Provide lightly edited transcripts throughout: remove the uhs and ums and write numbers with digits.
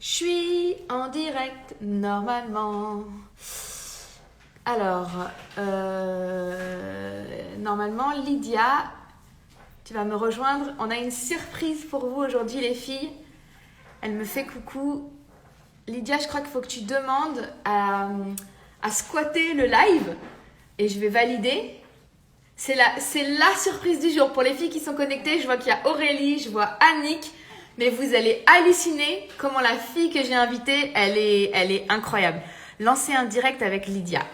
Je suis en direct normalement. Alors, normalement, Lydia, tu vas me rejoindre. On a une surprise pour vous aujourd'hui, les filles. Elle me fait coucou. Lydia, je crois qu'il faut que tu demandes à squatter le live et je vais valider. C'est la surprise du jour. Pour les filles qui sont connectées, je vois qu'il y a Aurélie, je vois Annick. Mais vous allez halluciner comment la fille que j'ai invitée, elle est incroyable. Lancez un direct avec Lydia.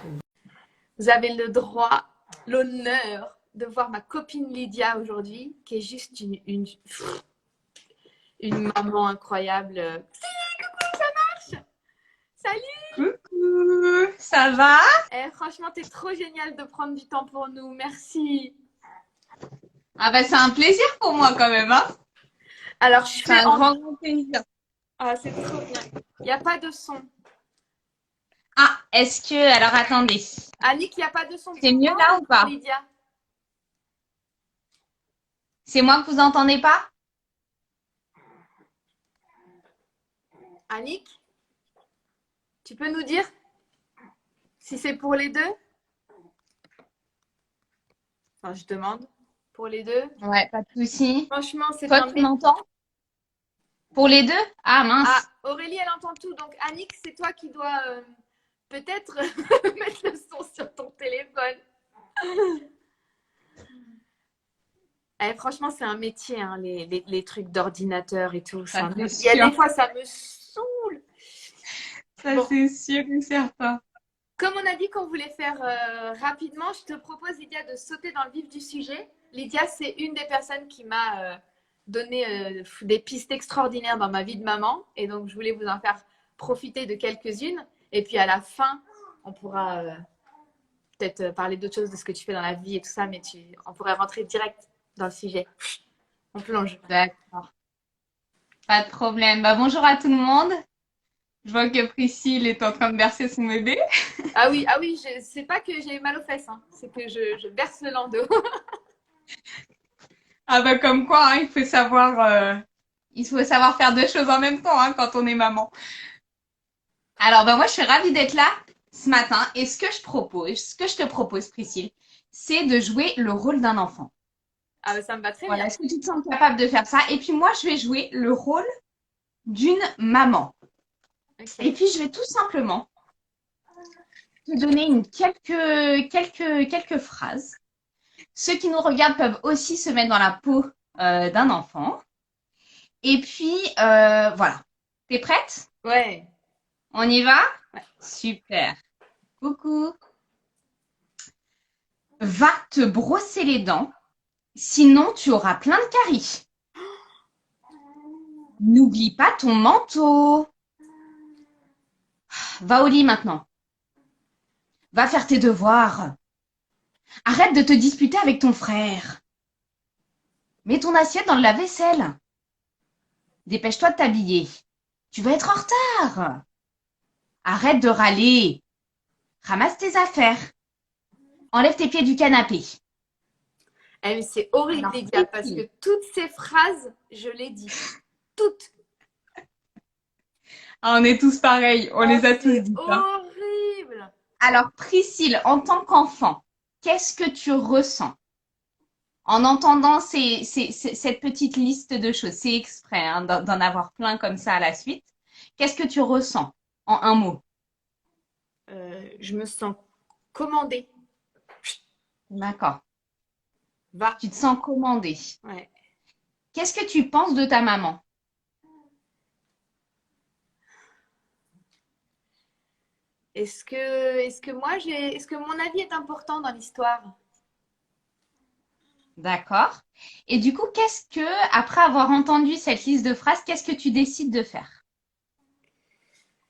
Vous avez le droit, l'honneur de voir ma copine Lydia aujourd'hui, qui est juste une maman incroyable. Salut! Coucou, ça va? Franchement, t'es trop géniale de prendre du temps pour nous. Merci. Ah bah c'est un plaisir pour moi quand même, hein? Alors, je C'est fais un en... grand, grand plaisir. Ah, c'est trop bien. Il n'y a pas de son. Ah, alors attendez. Annick, il n'y a pas de son C'est pour mieux moi là ou ou pour pas? Lydia? C'est moi que vous entendez pas? Annick, tu peux nous dire si c'est pour les deux? Enfin, je demande. Pour les deux? Ouais, pas de souci. Franchement, c'est Toi, un tu métier. m'entends? Pour les deux? Ah Ah, mince. Aurélie, elle entend tout. Donc, Annick, c'est toi qui dois peut-être mettre le son sur ton téléphone. Franchement, c'est un métier, hein, les trucs d'ordinateur et tout. Ça c'est Il y a sûr. des fois, ça me saoule. Ça Bon, c'est sûr et certain. comme on a dit qu'on voulait faire rapidement, je te propose, Lydia, de sauter dans le vif du sujet. Lydia, c'est une des personnes qui m'a donné des pistes extraordinaires dans ma vie de maman. Et donc, je voulais vous en faire profiter de quelques-unes. Et puis, à la fin, on pourra peut-être parler d'autres choses, de ce que tu fais dans la vie et tout ça. Mais on pourrait rentrer direct dans le sujet. On plonge. D'accord. Pas de problème. Bah bonjour à tout le monde. Je vois que Priscille est en train de bercer son bébé. Ah oui, c'est pas que j'ai mal aux fesses, hein, c'est que je berce le landau. Ah bah comme quoi, hein, il faut savoir faire deux choses en même temps, hein, quand on est maman. Alors, ben moi, je suis ravie d'être là ce matin. Et ce que je te propose, Priscille, c'est de jouer le rôle d'un enfant. Ah, ça me va très Voilà, bien. est-ce que tu te sens capable de faire ça? Et puis moi, je vais jouer le rôle d'une maman. Et Ok. puis, je vais tout simplement te donner quelques phrases. Ceux qui nous regardent peuvent aussi se mettre dans la peau d'un enfant. Et puis, voilà. T'es prête? Ouais. On y va? Ouais. Super. Coucou. Va te brosser les dents. Sinon, tu auras plein de caries. N'oublie pas ton manteau. Va au lit maintenant. Va faire tes devoirs. Arrête de te disputer avec ton frère. Mets ton assiette dans le lave-vaisselle. Dépêche-toi de t'habiller. Tu vas être en retard. Arrête de râler. Ramasse tes affaires. Enlève tes pieds du canapé. Mais c'est horrible, Alors, Lydia, parce que Priscille. toutes ces phrases, je les dis. Toutes. Ah, on est tous pareils. On Oh, les a tous c'est dit, hein. horrible. Alors, Priscille, en tant qu'enfant, qu'est-ce que tu ressens en entendant cette petite liste de choses? C'est exprès hein, d'en avoir plein comme ça à la suite. Qu'est-ce que tu ressens en un mot? Je me sens commandée. D'accord. Va. Tu te sens commandée. Ouais. Qu'est-ce que tu penses de ta maman? Est-ce que mon avis est important dans l'histoire? D'accord. Et du coup, après avoir entendu cette liste de phrases, qu'est-ce que tu décides de faire?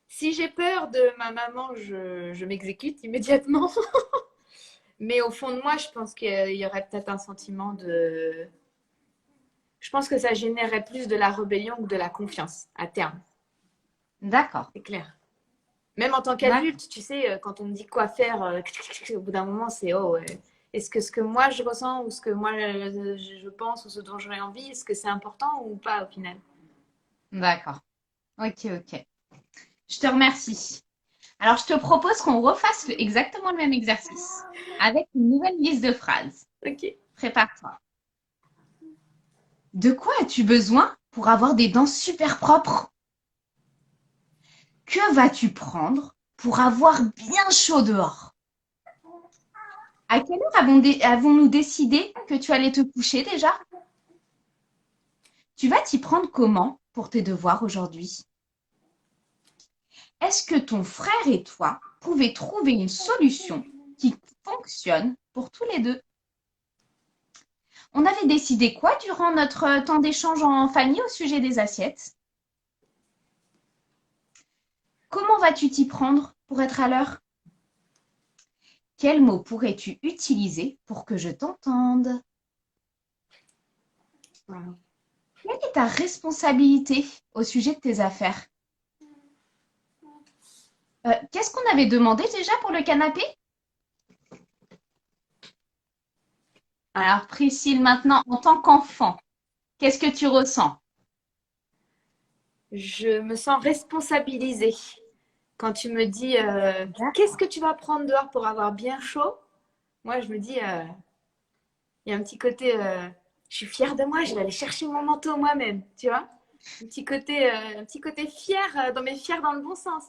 Si j'ai peur de ma maman, je m'exécute immédiatement. Mais au fond de moi, je pense qu'il y aurait peut-être un sentiment de... Je pense que ça générerait plus de la rébellion que de la confiance à terme. D'accord. C'est clair. Même en tant D'accord. qu'adulte, tu sais, quand on me dit quoi faire, au bout d'un moment, c'est oh, est-ce que ce que moi je ressens ou ce que moi je pense ou ce dont j'aurais envie, est-ce que c'est important ou pas au final? D'accord. Ok, ok. Je te remercie. Alors, je te propose qu'on refasse exactement le même exercice avec une nouvelle liste de phrases. Ok. Prépare-toi. De quoi as-tu besoin pour avoir des dents super propres? Que vas-tu prendre pour avoir bien chaud dehors? À quelle heure avons-nous décidé que tu allais te coucher déjà? Tu vas t'y prendre comment pour tes devoirs aujourd'hui? Est-ce que ton frère et toi pouvez trouver une solution qui fonctionne pour tous les deux? On avait décidé quoi durant notre temps d'échange en famille au sujet des assiettes? Comment vas-tu t'y prendre pour être à l'heure? Quel mot pourrais-tu utiliser pour que je t'entende? Wow. Quelle est ta responsabilité au sujet de tes affaires? Qu'est-ce qu'on avait demandé déjà pour le canapé? Alors, Priscille, maintenant, en tant qu'enfant, qu'est-ce que tu ressens? Je me sens responsabilisée. Quand tu me dis qu'est-ce que tu vas prendre dehors pour avoir bien chaud, moi je me dis il y a un petit côté je suis fière de moi, je vais aller chercher mon manteau moi-même, tu vois? Un petit côté fier, mais fier dans le bon sens.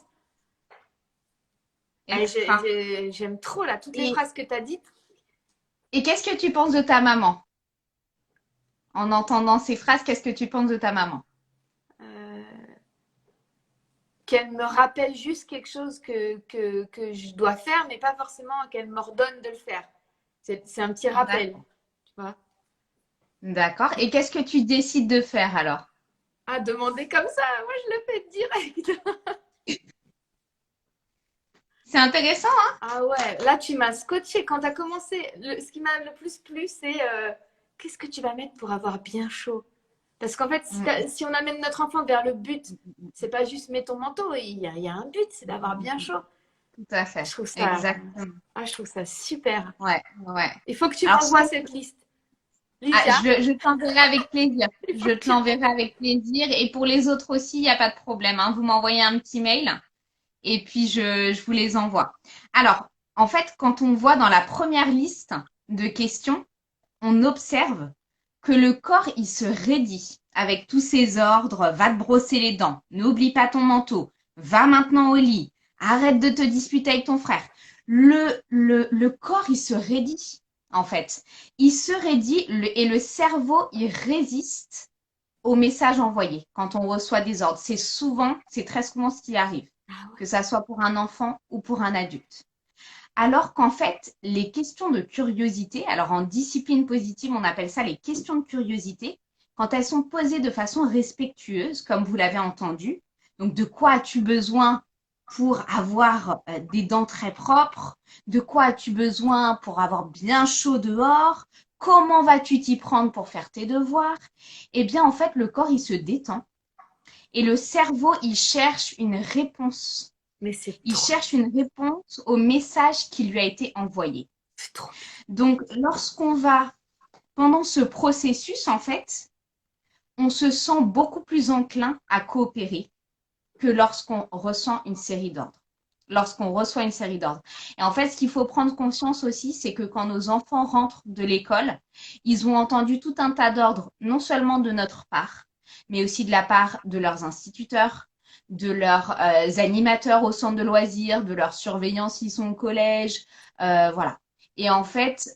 Allez, Extra. j'aime trop là toutes les Et, phrases que tu as dites. et qu'est-ce que tu penses de ta maman? En entendant ces phrases, qu'est-ce que tu penses de ta maman? Euh, Qu'elle me rappelle juste quelque chose que je dois faire, mais pas forcément qu'elle m'ordonne de le faire. C'est un petit rappel, D'accord. tu vois. D'accord. Et qu'est-ce que tu décides de faire alors? Ah, demander comme ça, moi je le fais direct. C'est intéressant, hein? Ah ouais, là tu m'as scotché. Quand tu as commencé, ce qui m'a le plus plu, c'est qu'est-ce que tu vas mettre pour avoir bien chaud? Parce qu'en fait, Mm, si on amène notre enfant vers le but, c'est pas juste mets ton manteau, il y a un but, c'est d'avoir bien chaud. tout à Je fait. trouve ça, Exactement. je trouve ça super. Ouais, ouais. Il faut que tu Alors, m'envoies cette liste. Lydia, je te l'enverrai avec plaisir. il faut Je que te tu l'enverrai m'envoies. avec plaisir. Et pour les autres aussi, il n'y a pas de problème, hein. Vous m'envoyez un petit mail et puis je vous les envoie. Alors, en fait, quand on voit dans la première liste de questions, on observe que le corps, il se raidit avec tous ses ordres. Va te brosser les dents. N'oublie pas ton manteau. Va maintenant au lit. Arrête de te disputer avec ton frère. Le corps, il se raidit, en fait. Il se raidit et le cerveau, il résiste aux messages envoyés quand on reçoit des ordres. C'est très souvent ce qui arrive, Ah que ouais. ça soit pour un enfant ou pour un adulte. Alors qu'en fait, les questions de curiosité, alors en discipline positive, on appelle ça les questions de curiosité, quand elles sont posées de façon respectueuse, comme vous l'avez entendu, donc de quoi as-tu besoin pour avoir des dents très propres? De quoi as-tu besoin pour avoir bien chaud dehors? Comment vas-tu t'y prendre pour faire tes devoirs? Eh bien, en fait, le corps, il se détend et le cerveau, il cherche une réponse. Mais c'est Il trop, cherche une réponse au message qui lui a été envoyé. c'est trop bien. Donc, lorsqu'on va, pendant ce processus, en fait, on se sent beaucoup plus enclin à coopérer que lorsqu'on ressent une série d'ordres. Lorsqu'on reçoit une série d'ordres. Et en fait, ce qu'il faut prendre conscience aussi, c'est que quand nos enfants rentrent de l'école, ils ont entendu tout un tas d'ordres, non seulement de notre part, mais aussi de la part de leurs instituteurs, de leurs animateurs au centre de loisirs, de leurs surveillants s'ils sont au collège, voilà. Et en fait,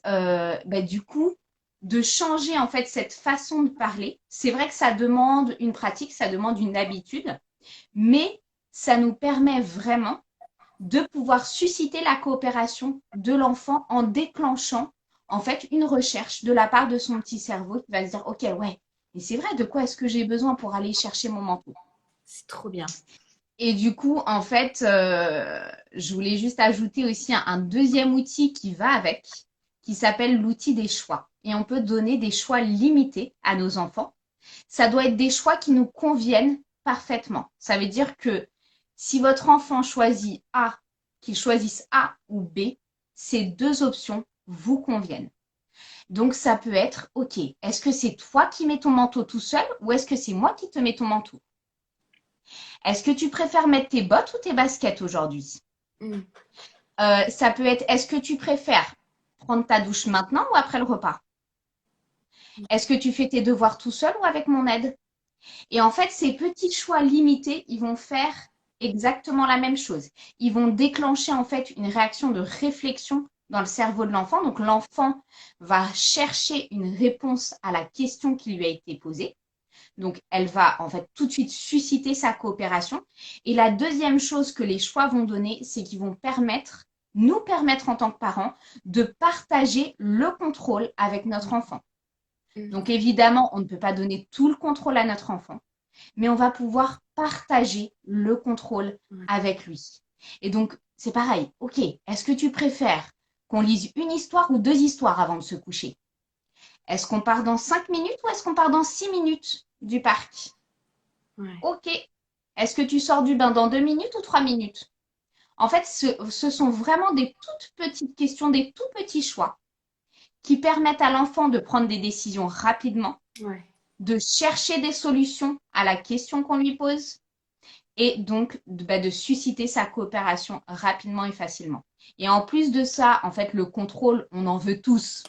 du coup, de changer en fait cette façon de parler, c'est vrai que ça demande une pratique, ça demande une habitude, mais ça nous permet vraiment de pouvoir susciter la coopération de l'enfant en déclenchant en fait une recherche de la part de son petit cerveau qui va se dire ok ouais mais c'est vrai de quoi est-ce que j'ai besoin pour aller chercher mon manteau. C'est trop bien. Et du coup en fait je voulais juste ajouter aussi un deuxième outil qui va avec qui s'appelle l'outil des choix et on peut donner des choix limités à nos enfants. Ça doit être des choix qui nous conviennent parfaitement. Ça veut dire que si votre enfant choisit A, qu'il choisisse A ou B, ces deux options vous conviennent. Donc ça peut être, ok, est-ce que c'est toi qui mets ton manteau tout seul ou est-ce que c'est moi qui te mets ton manteau? Est-ce que tu préfères mettre tes bottes ou tes baskets aujourd'hui? Mm. Ça peut être, est-ce que tu préfères prendre ta douche maintenant ou après le repas? Est-ce que tu fais tes devoirs tout seul ou avec mon aide? Et en fait, ces petits choix limités, ils vont faire exactement la même chose. Ils vont déclencher en fait une réaction de réflexion dans le cerveau de l'enfant. Donc l'enfant va chercher une réponse à la question qui lui a été posée. Donc elle va en fait tout de suite susciter sa coopération. Et la deuxième chose que les choix vont donner, c'est qu'ils vont nous permettre en tant que parents de partager le contrôle avec notre enfant. Mm. Donc évidemment, on ne peut pas donner tout le contrôle à notre enfant, mais on va pouvoir partager le contrôle Ouais. avec lui. Et donc, c'est pareil. Ok, est-ce que tu préfères qu'on lise une histoire ou deux histoires avant de se coucher? Est-ce qu'on part dans 5 minutes ou est-ce qu'on part dans 6 minutes du parc? Ouais. Ok. Est-ce que tu sors du bain dans 2 minutes ou 3 minutes? En fait, ce sont vraiment des toutes petites questions, des tout petits choix qui permettent à l'enfant de prendre des décisions rapidement, Ouais. de chercher des solutions à la question qu'on lui pose et donc de susciter sa coopération rapidement et facilement. Et en plus de ça, en fait, le contrôle, on en veut tous.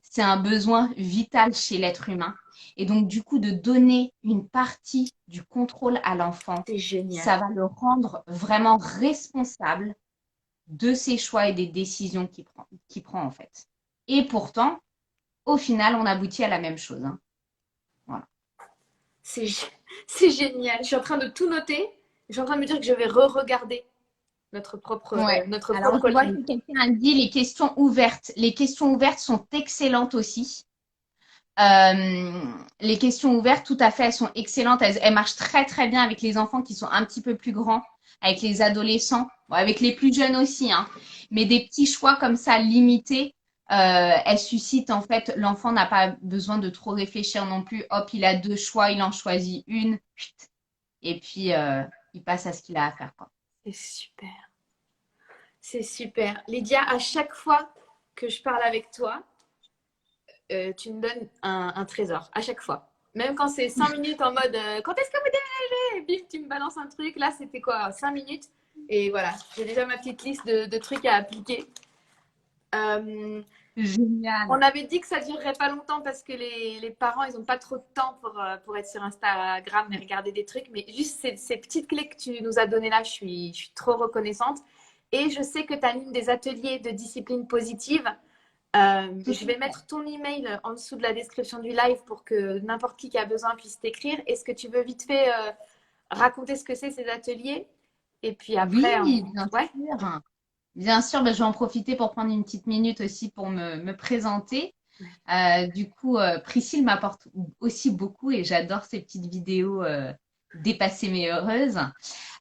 C'est un besoin vital chez l'être humain. Et donc, du coup, de donner une partie du contrôle à l'enfant, C'est génial. ça va le rendre vraiment responsable de ses choix et des décisions qu'il prend en fait. Et pourtant, au final, on aboutit à la même chose, hein. Voilà. C'est gé- c'est génial. Je suis en train de tout noter. Je suis en train de me dire que je vais re-regarder Ouais. notre Alors, propre je vois live. que quelqu'un a dit les questions ouvertes. Les questions ouvertes sont excellentes aussi. Les questions ouvertes, tout à fait, elles sont excellentes. Elles marchent très, très bien avec les enfants qui sont un petit peu plus grands, avec les adolescents, bon, avec les plus jeunes aussi, hein. Mais des petits choix comme ça, limités, elles suscitent, en fait, l'enfant n'a pas besoin de trop réfléchir non plus. Hop, il a deux choix, il en choisit une, et puis il passe à ce qu'il a à faire, quoi. C'est super. C'est super. Lydia, à chaque fois que je parle avec toi, tu me donnes un trésor. À chaque fois. Même quand c'est 5 minutes en mode quand est-ce que vous déménagez? Bim, tu me balances un truc. Là, c'était quoi? 5 minutes. Et voilà, j'ai déjà ma petite liste de trucs à appliquer. Euh, Génial. On avait dit que ça durerait pas longtemps parce que les parents, ils n'ont pas trop de temps pour être sur Instagram et regarder des trucs. Mais juste ces petites clés que tu nous as données là, je suis trop reconnaissante. Et je sais que tu animes des ateliers de discipline positive. Tout Je vais mettre ton email en dessous de la description du live pour que n'importe qui a besoin puisse t'écrire. Est-ce que tu veux vite fait raconter ce que c'est ces ateliers? Et puis après, Oui, bien ouais. sûr. Bien sûr, ben, je vais en profiter pour prendre une petite minute aussi pour me présenter. Du coup, Priscille m'apporte aussi beaucoup et j'adore ces petites vidéos dépassées mais heureuses.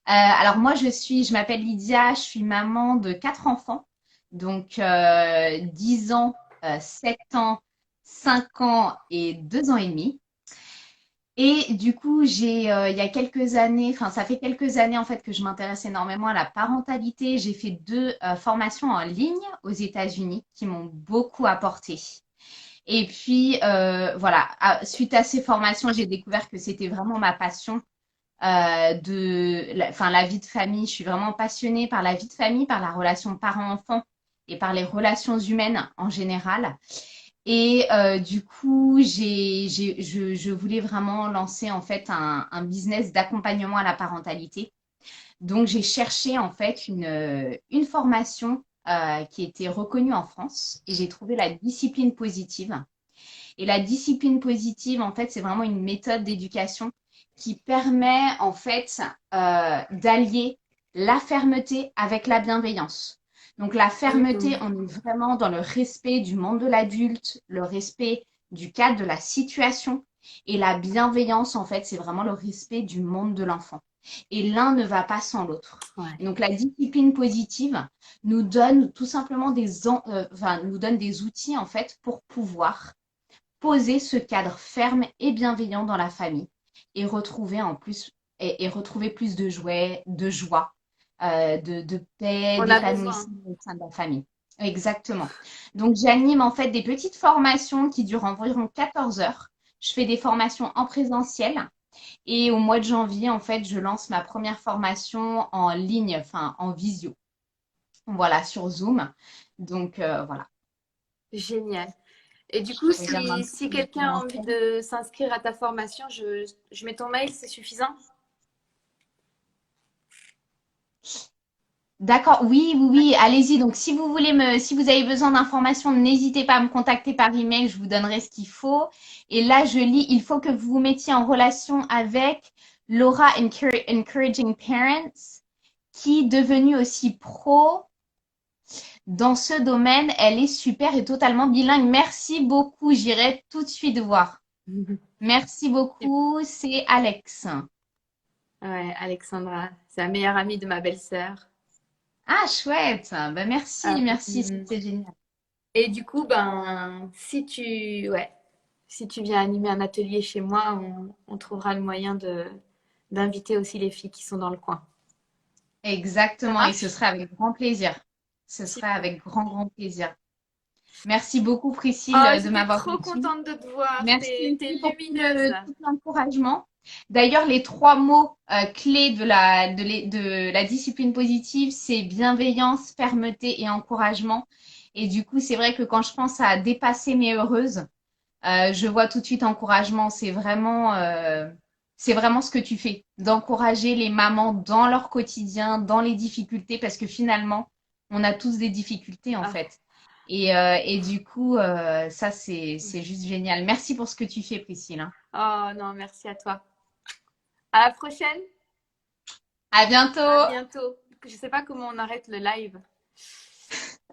Alors moi, je m'appelle Lydia, je suis maman de 4 enfants, donc 10 ans, 7 ans, 5 ans et 2 ans et demi. Et du coup, il y a quelques années, enfin, ça fait quelques années en fait que je m'intéresse énormément à la parentalité. J'ai fait deux formations en ligne aux États-Unis qui m'ont beaucoup apporté. Et puis, voilà, suite à ces formations, j'ai découvert que c'était vraiment ma passion enfin, la vie de famille. Je suis vraiment passionnée par la vie de famille, par la relation parent-enfant et par les relations humaines en général. Et du coup, je voulais vraiment lancer en fait un business d'accompagnement à la parentalité. Donc, j'ai cherché en fait une formation qui était reconnue en France et j'ai trouvé la discipline positive. Et la discipline positive, en fait, c'est vraiment une méthode d'éducation qui permet en fait d'allier la fermeté avec la bienveillance. Donc la fermeté, on est vraiment dans le respect du monde de l'adulte, le respect du cadre de la situation. Et la bienveillance, en fait, c'est vraiment le respect du monde de l'enfant. Et l'un ne va pas sans l'autre. Ouais. Et donc la discipline positive nous donne tout simplement nous donne des outils en fait pour pouvoir poser ce cadre ferme et bienveillant dans la famille et retrouver en plus et retrouver plus de joie, de paix, On a besoin. d'épanouissement au sein de la famille. Exactement. Donc j'anime en fait des petites formations qui durent environ 14 heures. Je fais des formations en présentiel Et au mois de janvier, en fait, je lance ma première formation en ligne, enfin en visio. Voilà, sur Zoom. Donc, voilà. Génial. Et du coup, Je regarde un si petit peu quelqu'un a envie l'enseigne. de s'inscrire à ta formation, je mets ton mail, c'est suffisant? D'accord, oui, oui, oui, allez-y. Donc, si vous voulez si vous avez besoin d'informations, n'hésitez pas à me contacter par email, je vous donnerai ce qu'il faut. Et là, je lis, il faut que vous vous mettiez en relation avec Laura Encouraging Parents, qui, devenue aussi pro dans ce domaine, elle est super et totalement bilingue. Merci beaucoup, j'irai tout de suite voir. Merci beaucoup, c'est Alex. Ouais, Alexandra, c'est la meilleure amie de ma belle-sœur. Ah, chouette. Ben, merci, merci, Euh, c'était génial. et du coup, ben, si tu viens animer un atelier chez moi, on trouvera le moyen d'inviter aussi les filles qui sont dans le coin. Ça Exactement, et ce marche? serait avec grand plaisir. Ce serait Super. avec grand, grand plaisir. Merci beaucoup, Priscille, Oh, de j'étais m'avoir trop reçue. contente de te voir. Merci T'es aussi pour lumineuse. tout l'encouragement. D'ailleurs, les trois mots clés de la discipline positive, c'est bienveillance, fermeté et encouragement. Et du coup, c'est vrai que quand je pense à dépasser mes heureuses, je vois tout de suite encouragement. C'est vraiment ce que tu fais, d'encourager les mamans dans leur quotidien, dans les difficultés, parce que finalement, on a tous des difficultés en Ah, fait. Et du coup, ça, c'est juste génial. Merci pour ce que tu fais, Priscille, hein. oh non, merci à toi. À la prochaine. À À bientôt! bientôt. Je sais pas comment on arrête le live.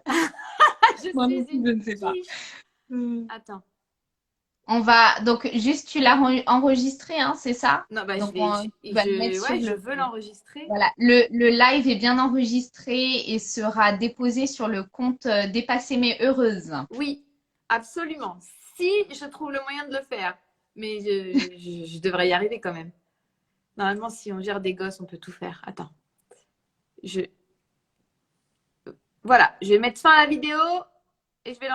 Je Moi non suis plus, une je ne sais pas. quiche. Attends. On va donc juste tu l'as enregistré, hein, c'est ça? Non, bah, Donc tu vas le mettre sur ouais, je veux l'enregistrer. voilà, le live est bien enregistré et sera déposé sur le compte Dépasser mes heureuses. Oui, absolument. Si je trouve le moyen de le faire. Mais je devrais y arriver quand même. Normalement, si on gère des gosses, on peut tout faire. Attends. Je... Voilà, je vais mettre fin à la vidéo et je vais